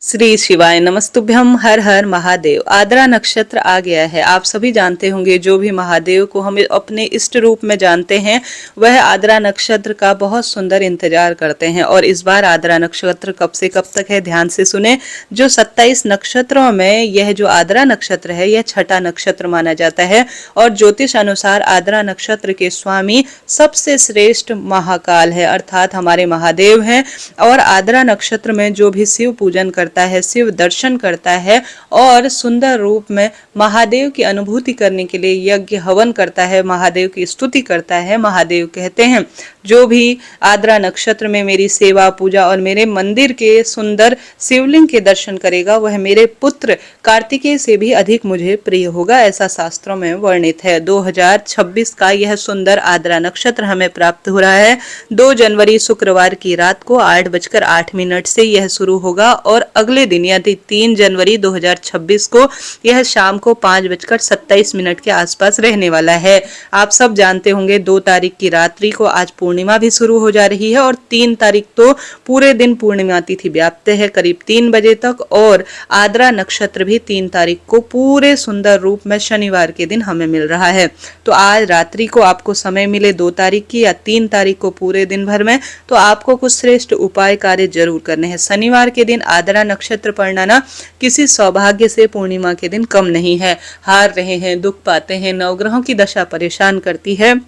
श्री शिवाय नमस्तुभ्यम। हर हर महादेव। आद्रा नक्षत्र आ गया है। आप सभी जानते होंगे, जो भी महादेव को हम अपने इष्ट रूप में जानते हैं वह आद्रा नक्षत्र का बहुत सुंदर इंतजार करते हैं। और इस बार आद्रा नक्षत्र कब से कब तक है, ध्यान से सुने। जो 27 नक्षत्रों में यह जो आद्रा नक्षत्र है यह छठा नक्षत्र माना जाता है। और ज्योतिष अनुसार आद्रा नक्षत्र के स्वामी सबसे श्रेष्ठ महाकाल है, अर्थात हमारे महादेव हैं। और आद्रा नक्षत्र में जो भी शिव पूजन करता है, शिव दर्शन करता है और सुंदर रूप में महादेव की अनुभूति करने के लिए यज्ञ हवन करता है, महादेव की स्तुति करता है। महादेव कहते हैं, जो भी आद्रा नक्षत्र में मेरी सेवा पूजा और मेरे मंदिर के सुंदर शिवलिंग के दर्शन करेगा वह मेरे पुत्र कार्तिकेय से भी अधिक मुझे प्रिय होगा, ऐसा शास्त्रों में वर्णित है। 2026 का यह सुंदर आद्रा नक्षत्र हमें प्राप्त हो रहा है। 2 जनवरी शुक्रवार की रात को 8:08 से यह शुरू होगा और अगले दिन यानी 3 जनवरी 2026 को यह शाम को 5:27 के आसपास रहने वाला है। आप सब जानते होंगे 2 तारीख की रात्रि को आज पूर्णिमा भी शुरू हो जा रही है और 3 तारीख तो पूरे दिन पूर्णिमा तिथि व्याप्त है करीब 3 बजे तक। और आद्रा नक्षत्र भी 3 तारीख को पूरे सुंदर रूप में शनिवार के दिन हमें मिल रहा है। तो आज रात्रि को आपको समय मिले 2 तारीख की या 3 तारीख को पूरे दिन भर में, तो आपको कुछ श्रेष्ठ उपाय कार्य जरूर करने हैं। शनिवार के दिन आद्रा नक्षत्र पढ़ना किसी सौभाग्य से पूर्णिमा के दिन कम नहीं है। हार रहे हैं, दुख पाते हैं, नवग्रहों की दशा परेशान करती है,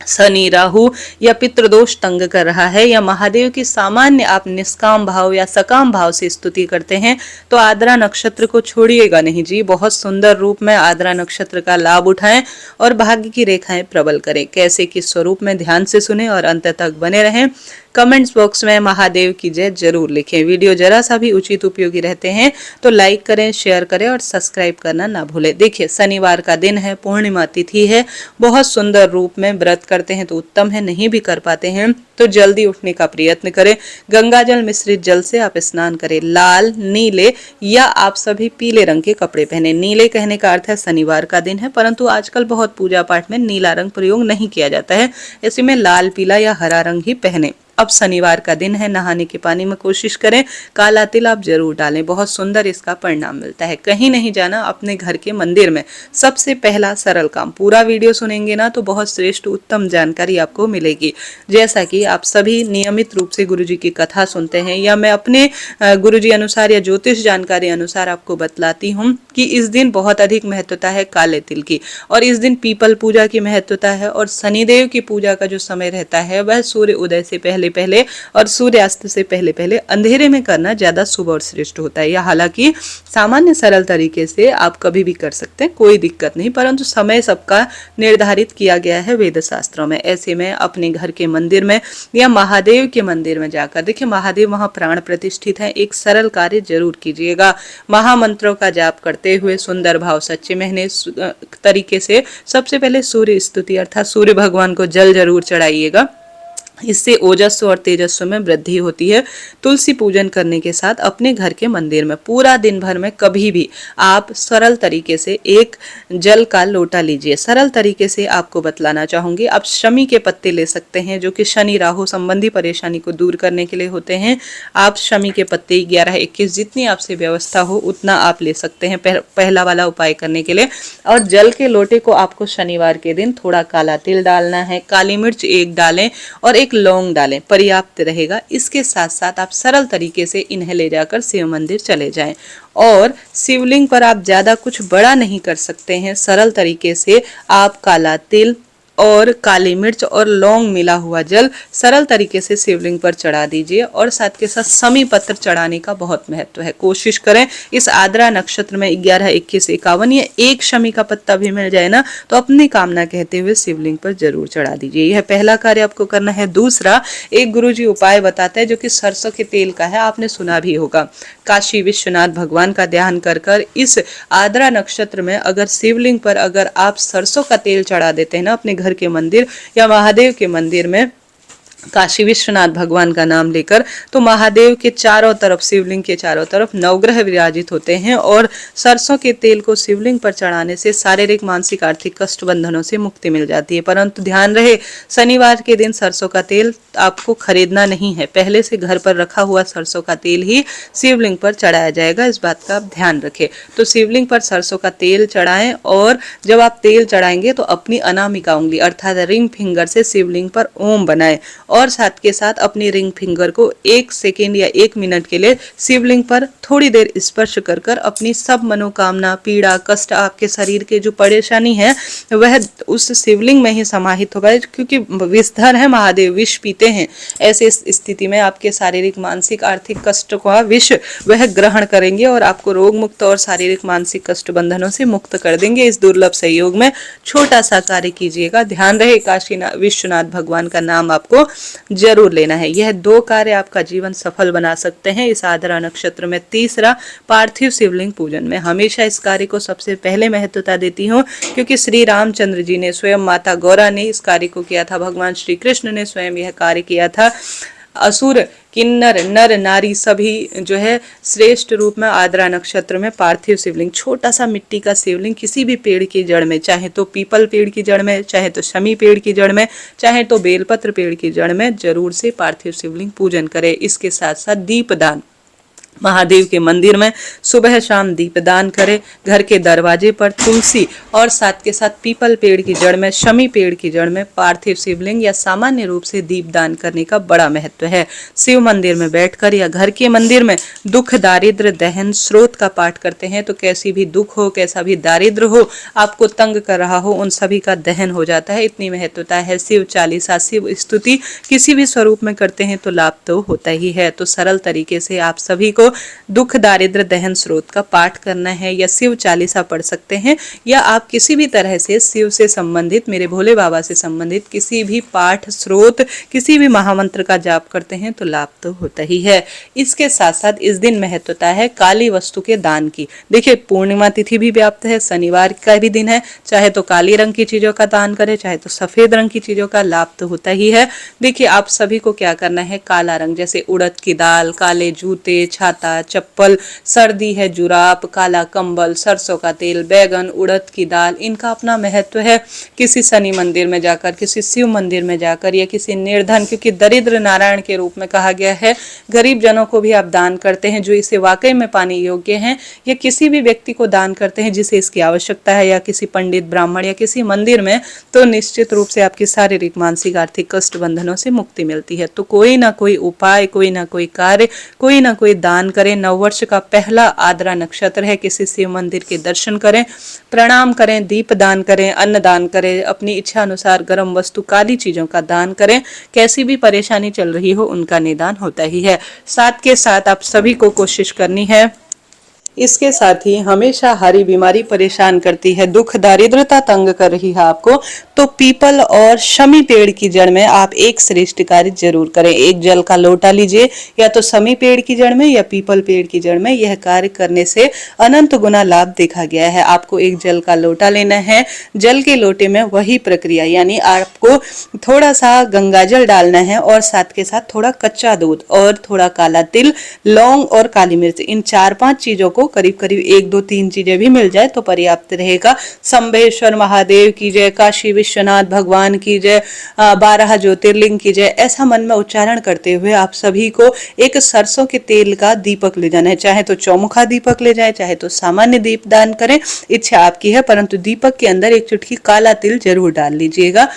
शनि राहु या पितृदोष तंग कर रहा है, या महादेव की सामान्य आप निष्काम भाव या सकाम भाव से स्तुति करते हैं, तो आद्रा नक्षत्र को छोड़िएगा नहीं जी। बहुत सुंदर रूप में आद्रा नक्षत्र का लाभ उठाएं और भाग्य की रेखाएं प्रबल करें। कैसे किस स्वरूप में, ध्यान से सुने और अंत तक बने रहें। कमेंट्स बॉक्स में महादेव की जय जरूर लिखें। वीडियो जरा सा भी उचित उपयोगी रहते हैं तो लाइक करें, शेयर करें और सब्सक्राइब करना ना भूलें। देखिए, शनिवार का दिन है, पूर्णिमा तिथि है, बहुत सुंदर रूप में व्रत करते हैं तो उत्तम है, नहीं भी कर पाते हैं तो जल्दी उठने का प्रयत्न करें। गंगा जल मिश्रित जल से आप स्नान करें। लाल, नीले या आप सभी पीले रंग के कपड़े पहने। नीले कहने का अर्थ है शनिवार का दिन है, परंतु आजकल बहुत पूजा पाठ में नीला रंग प्रयोग नहीं किया जाता है, ऐसे में लाल, पीला या हरा रंग ही पहने। अब शनिवार का दिन है, नहाने के पानी में कोशिश करें काला तिल आप जरूर डालें, बहुत सुंदर इसका परिणाम मिलता है। कहीं नहीं जाना, अपने घर के मंदिर में सबसे पहला सरल काम। पूरा वीडियो सुनेंगे ना तो बहुत श्रेष्ठ उत्तम जानकारी आपको मिलेगी। जैसा कि आप सभी नियमित रूप से गुरुजी की कथा सुनते हैं या मैं अपने गुरुजी अनुसार या ज्योतिष जानकारी अनुसार आपको बतलाती हूँ कि इस दिन बहुत अधिक महत्वता है काले तिल की, और इस दिन पीपल पूजा की महत्वता है। और शनिदेव की पूजा का जो समय रहता है वह सूर्य उदय से पहले पहले और सूर्यास्त से पहले पहले अंधेरे में करना ज्यादा शुभ और श्रेष्ठ होता है। यह हालांकि सामान्य सरल तरीके से आप कभी भी कर सकते हैं, कोई दिक्कत नहीं, परंतु समय सबका निर्धारित किया गया है वेद शास्त्रों में। ऐसे में अपने घर के मंदिर में या महादेव के मंदिर में जाकर, देखिए महादेव वहां प्राण प्रतिष्ठित है, एक सरल कार्य जरूर कीजिएगा। महामंत्रों का जाप करते हुए सुंदर भाव सच्चे महीने तरीके से सबसे पहले सूर्य स्तुति अर्थात सूर्य भगवान को जल जरूर चढ़ाइएगा, इससे ओजस्व और तेजस्व में वृद्धि होती है। तुलसी पूजन करने के साथ अपने घर के मंदिर में पूरा दिन भर में कभी भी आप सरल तरीके से एक जल का लोटा लीजिए। सरल तरीके से आपको बतलाना चाहूंगी, आप शमी के पत्ते ले सकते हैं जो कि शनि राहु संबंधी परेशानी को दूर करने के लिए होते हैं। आप शमी के पत्ते 11-21 जितनी आपसे व्यवस्था हो उतना आप ले सकते हैं पहला वाला उपाय करने के लिए। और जल के लोटे को आपको शनिवार के दिन थोड़ा काला तिल डालना है, काली मिर्च 1 डालें और एक लौंग डालें, पर्याप्त रहेगा। इसके साथ साथ आप सरल तरीके से इन्हें ले जाकर शिव मंदिर चले जाएं। और शिवलिंग पर आप ज्यादा कुछ बड़ा नहीं कर सकते हैं, सरल तरीके से आप काला तिल और काली मिर्च और लौंग मिला हुआ जल सरल तरीके से शिवलिंग पर चढ़ा दीजिए। और साथ के साथ शमी पत्र चढ़ाने का बहुत महत्व है। कोशिश करें इस आद्रा नक्षत्र में 11, 21, 51 या एक शमी का पत्ता भी मिल जाए ना तो अपनी कामना कहते हुए शिवलिंग पर जरूर चढ़ा दीजिए। यह पहला कार्य आपको करना है। दूसरा, एक गुरुजी उपाय बताते हैं जो कि सरसों के तेल का है, आपने सुना भी होगा। काशी विश्वनाथ भगवान का ध्यान कर कर इस आद्रा नक्षत्र में अगर शिवलिंग पर अगर आप सरसों का तेल चढ़ा देते हैं ना अपने घर के मंदिर या महादेव के मंदिर में, काशी विश्वनाथ भगवान का नाम लेकर, तो महादेव के चारों तरफ, शिवलिंग के चारों तरफ नवग्रह विराजित होते हैं और सरसों के तेल को शिवलिंग पर चढ़ाने से शारीरिक, मानसिक, आर्थिक कष्ट बंधनों से मुक्ति मिल जाती है। परंतु ध्यान रहे, शनिवार के दिन सरसों का तेल आपको खरीदना नहीं है, पहले से घर पर रखा हुआ सरसों का तेल ही शिवलिंग पर चढ़ाया जाएगा, इस बात का आप ध्यान रखें। तो शिवलिंग पर सरसों का तेल चढ़ाएं और जब आप तेल चढ़ाएंगे तो अपनी अनामिका उंगली अर्थात रिंग फिंगर से शिवलिंग पर ओम बनाएं और साथ के साथ अपनी रिंग फिंगर को 1 सेकेंड या 1 मिनट के लिए शिवलिंग पर थोड़ी देर स्पर्श कर कर अपनी सब मनोकामना, पीड़ा, कष्ट, आपके शरीर के जो परेशानी है वह उस शिवलिंग में ही समाहित होगा, क्योंकि विषधर है महादेव, विष पीते हैं। ऐसे स्थिति में आपके शारीरिक, मानसिक, आर्थिक कष्ट का विष वह ग्रहण करेंगे और आपको रोग मुक्त और शारीरिक, मानसिक कष्ट बंधनों से मुक्त कर देंगे। इस दुर्लभ संयोग में छोटा सा कार्य कीजिएगा। ध्यान रहे, काशी विश्वनाथ भगवान का नाम आपको जरूर लेना है। यह 2 कार्य आपका जीवन सफल बना सकते हैं इस आद्रा नक्षत्र में। तीसरा, पार्थिव शिवलिंग पूजन। में हमेशा इस कार्य को सबसे पहले महत्वता देती हूँ, क्योंकि श्री रामचंद्र जी ने स्वयं, माता गौरा ने इस कार्य को किया था, भगवान श्री कृष्ण ने स्वयं यह कार्य किया था। असुर, किन्नर, नर, नारी सभी जो है श्रेष्ठ रूप में आद्रा नक्षत्र में पार्थिव शिवलिंग, छोटा सा मिट्टी का शिवलिंग किसी भी पेड़ की जड़ में, चाहे तो पीपल पेड़ की जड़ में, चाहे तो शमी पेड़ की जड़ में, चाहे तो बेलपत्र पेड़ की जड़ में जरूर से पार्थिव शिवलिंग पूजन करें। इसके साथ साथ दीपदान, महादेव के मंदिर में सुबह शाम दीपदान करें। घर के दरवाजे पर तुलसी और साथ के साथ पीपल पेड़ की जड़ में, शमी पेड़ की जड़ में पार्थिव शिवलिंग या सामान्य रूप से दीपदान करने का बड़ा महत्व है। शिव मंदिर में बैठकर या घर के मंदिर में दुख, दारिद्र, दहन, स्रोत का पाठ करते हैं तो कैसी भी दुख हो, कैसा भी दारिद्र हो, आपको तंग कर रहा हो, उन सभी का दहन हो जाता है। इतनी महत्वता है। शिव चालीसा, शिव स्तुति किसी भी स्वरूप में करते हैं तो लाभ तो होता ही है। तो सरल तरीके से आप सभी को दुख, दारिद्र, दहन, स्रोत का पाठ करना है या शिव चालीसा पढ़ सकते हैं, या आप किसी भी तरह से शिव से संबंधित, मेरे भोले बाबा से संबंधित किसी भी पाठ, स्रोत, किसी भी महामंत्र का जाप करते हैं तो लाभ तो होता ही है। इसके साथ साथ इस दिन महत्वता है काली वस्तु के दान की। देखिए, पूर्णिमा तिथि भी व्याप्त है, शनिवार का भी दिन है, चाहे तो काली रंग की चीजों का दान करें, चाहे तो सफेद रंग की चीजों का, लाभ तो होता ही है। देखिए, आप सभी को क्या करना है, काला रंग जैसे उड़द की दाल, काले जूते, छाता, चप्पल, सर्दी है जुराब, काला कंबल, सरसों का तेल, बैगन, उड़द की दाल, इनका अपना महत्व है। किसी शनि मंदिर में जाकर, किसी शिव मंदिर में जाकर या किसी निर्धन, क्योंकि दरिद्र नारायण के रूप में कहा गया है, गरीब जनों को भी आप दान करते हैं जो इसे वाकई में पाने योग्य हैं, या किसी भी व्यक्ति को दान करते हैं जिसे इसकी आवश्यकता है, या किसी पंडित, ब्राह्मण या किसी मंदिर में, तो निश्चित रूप से आपकी शारीरिक, मानसिक, आर्थिक कष्ट बंधनों से मुक्ति मिलती है। तो कोई ना कोई उपाय, कोई ना कोई कार्य, कोई ना कोई दान करें। नववर्ष का पहला आद्रा नक्षत्र है, किसी शिव मंदिर के दर्शन करें, प्रणाम करें, दीप दान करें, अन्न दान करें, अपनी इच्छा अनुसार गर्म वस्तु, काली चीजों का दान करें। कैसी भी परेशानी चल रही हो उनका निदान होता ही है। साथ के साथ आप सभी को कोशिश करनी है, इसके साथ ही हमेशा हरी बीमारी परेशान करती है, दुख, दारिद्रता तंग कर रही है आपको, तो पीपल और शमी पेड़ की जड़ में आप एक श्रेष्ठ कार्य जरूर करें। एक जल का लोटा लीजिए, या तो शमी पेड़ की जड़ में या पीपल पेड़ की जड़ में। यह कार्य करने से अनंत गुना लाभ देखा गया है। आपको एक जल का लोटा लेना है, जल के लोटे में वही प्रक्रिया, यानी आपको थोड़ा सा गंगा जल डालना है और साथ के साथ थोड़ा कच्चा दूध और थोड़ा काला तिल, लौंग और काली मिर्च, इन 4-5 चीजों को, करीब करीब 1-2-3 चीजें भी मिल जाए तो पर्याप्त रहेगा। शंभेश्वर महादेव की जय, काशी विश्वनाथ भगवान की जय, 12 ज्योतिर्लिंग की जय, ऐसा मन में उच्चारण करते हुए आप सभी को एक सरसों के तेल का दीपक ले जाना है। चाहे तो चौमुखा दीपक ले जाए, चाहे तो सामान्य दीप दान करें, इच्छा आपकी है, परंतु दीपक के अंदर एक चुटकी काला तिल जरूर डाल लीजिएगा।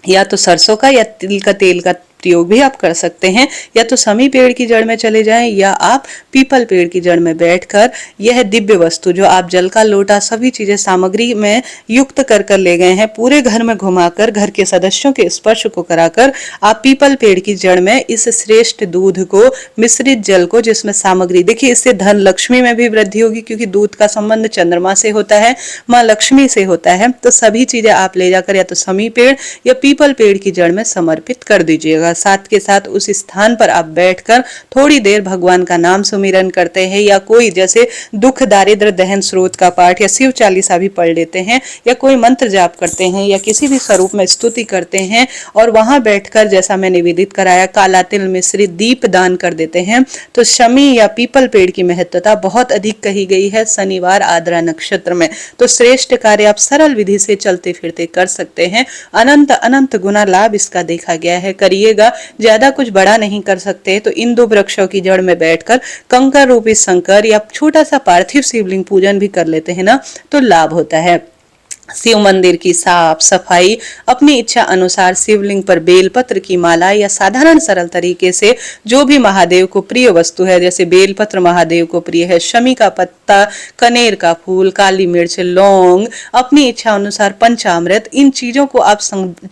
या तो सरसों का या तिल का तेल का प्रयोग भी आप कर सकते हैं, या तो शमी पेड़ की जड़ में चले जाएं, या आप पीपल पेड़ की जड़ में बैठकर यह दिव्य वस्तु जो आप जल का लोटा, सभी चीजें सामग्री में युक्त कर कर ले गए हैं, पूरे घर में घुमाकर, घर के सदस्यों के स्पर्श को कराकर आप पीपल पेड़ की जड़ में इस श्रेष्ठ दूध को, मिश्रित जल को, जिसमें सामग्री, देखिए इससे धन लक्ष्मी में भी वृद्धि होगी, क्योंकि दूध का संबंध चंद्रमा से होता है, माँ लक्ष्मी से होता है। तो सभी चीजें आप ले जाकर या तो शमी पेड़ या पीपल पेड़ की जड़ में समर्पित कर दीजिएगा। होगा। साथ के साथ उस स्थान पर आप बैठकर थोड़ी देर भगवान का नाम सुमिरन करते हैं, या कोई जैसे दुख दारिद्र दहन स्रोत का पाठ या शिव चालीसा भी पढ़ लेते हैं, या कोई मंत्र जाप करते हैं, या किसी भी स्वरूप में स्तुति करते हैं, और वहां बैठकर जैसा मैं निवेदित कराया काला तिल मिश्रित दीप दान कर देते हैं, तो शमी या पीपल पेड़ की महत्वता बहुत अधिक कही गई है शनिवार आद्रा नक्षत्र में। तो श्रेष्ठ कार्य आप सरल विधि से चलते फिरते कर सकते हैं। अनंत अनंत गुना लाभ इसका देखा गया है। करिएगा, ज्यादा कुछ बड़ा नहीं कर सकते तो इन 2 वृक्षों की जड़ में बैठकर कंकर रूपी शंकर या छोटा सा पार्थिव शिवलिंग पूजन भी कर लेते हैं ना, तो लाभ होता है। शिव मंदिर की साफ सफाई, अपनी इच्छा अनुसार शिवलिंग पर बेलपत्र की माला या साधारण सरल तरीके से जो भी महादेव को प्रिय वस्तु है, जैसे बेलपत्र महादेव को प्रिय है, शमी का पत्ता, कनेर का फूल, काली मिर्च, लौंग, अपनी इच्छा अनुसार पंचामृत, इन चीजों को आप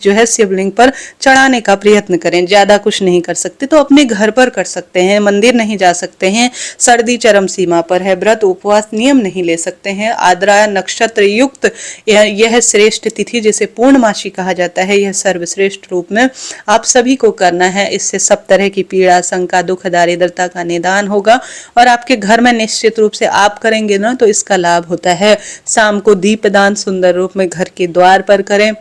जो है शिवलिंग पर चढ़ाने का प्रयत्न करें। ज्यादा कुछ नहीं कर सकते तो अपने घर पर कर सकते हैं, मंदिर नहीं जा सकते हैं, सर्दी चरम सीमा पर है, व्रत उपवास नियम नहीं ले सकते हैं। आद्रा नक्षत्र युक्त यह श्रेष्ठ तिथि जिसे पूर्णमासी कहा जाता है, यह सर्वश्रेष्ठ रूप में आप सभी को करना है। इससे सब तरह की पीड़ा, शंका, दुख, दारिद्रता का निदान होगा, और आपके घर में निश्चित रूप से आप करेंगे ना तो इसका लाभ होता है। शाम को दीपदान सुंदर रूप में घर के द्वार पर करें।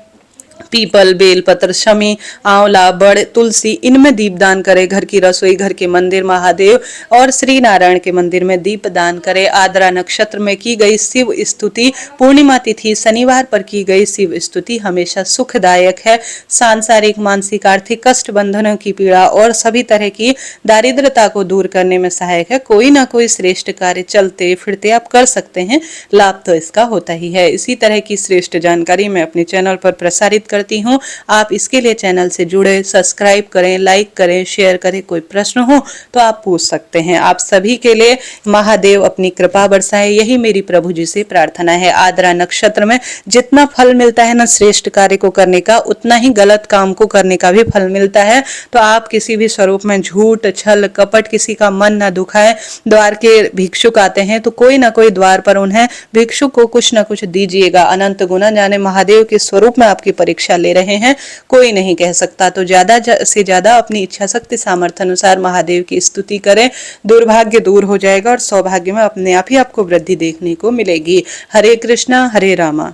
पीपल, बेलपत्र, शमी, आंवला, बड़, तुलसी, इनमें दीपदान करें। घर की रसोई, घर के मंदिर, महादेव और श्री नारायण के मंदिर में दीपदान करें। आद्रा नक्षत्र में की गई शिव स्तुति, पूर्णिमा तिथि शनिवार पर की गई शिव स्तुति हमेशा सुखदायक है। सांसारिक, मानसिक, आर्थिक कष्ट, बंधनों की पीड़ा और सभी तरह की दारिद्रता को दूर करने में सहायक है। कोई ना कोई श्रेष्ठ कार्य चलते फिरते आप कर सकते हैं, लाभ तो इसका होता ही है। इसी तरह की श्रेष्ठ जानकारी मैं अपने चैनल पर प्रसारित करती हूँ। आप इसके लिए चैनल से जुड़े, सब्सक्राइब करें, लाइक करें, शेयर करें। कोई प्रश्न हो तो आप पूछ सकते हैं। आप सभी के लिए महादेव अपनी कृपा बरसाए, यही मेरी प्रभु जी से प्रार्थना है। आद्रा नक्षत्र में जितना फल मिलता है ना श्रेष्ठ कार्य को करने का, उतना ही गलत काम को करने का भी फल मिलता है। तो आप किसी भी स्वरूप में झूठ, छल, कपट, किसी का मन न दुखाए। द्वार के भिक्षुक आते हैं तो कोई ना कोई द्वार पर उन्हें भिक्षुक को कुछ न कुछ दीजिएगा। अनंत गुना जाने महादेव के स्वरूप में आपकी परीक्षा ले रहे हैं, कोई नहीं कह सकता। तो ज्यादा से ज्यादा अपनी इच्छा शक्ति सामर्थ्य अनुसार महादेव की स्तुति करें, दुर्भाग्य दूर हो जाएगा और सौभाग्य में अपने आप ही आपको वृद्धि देखने को मिलेगी। हरे कृष्णा, हरे रामा।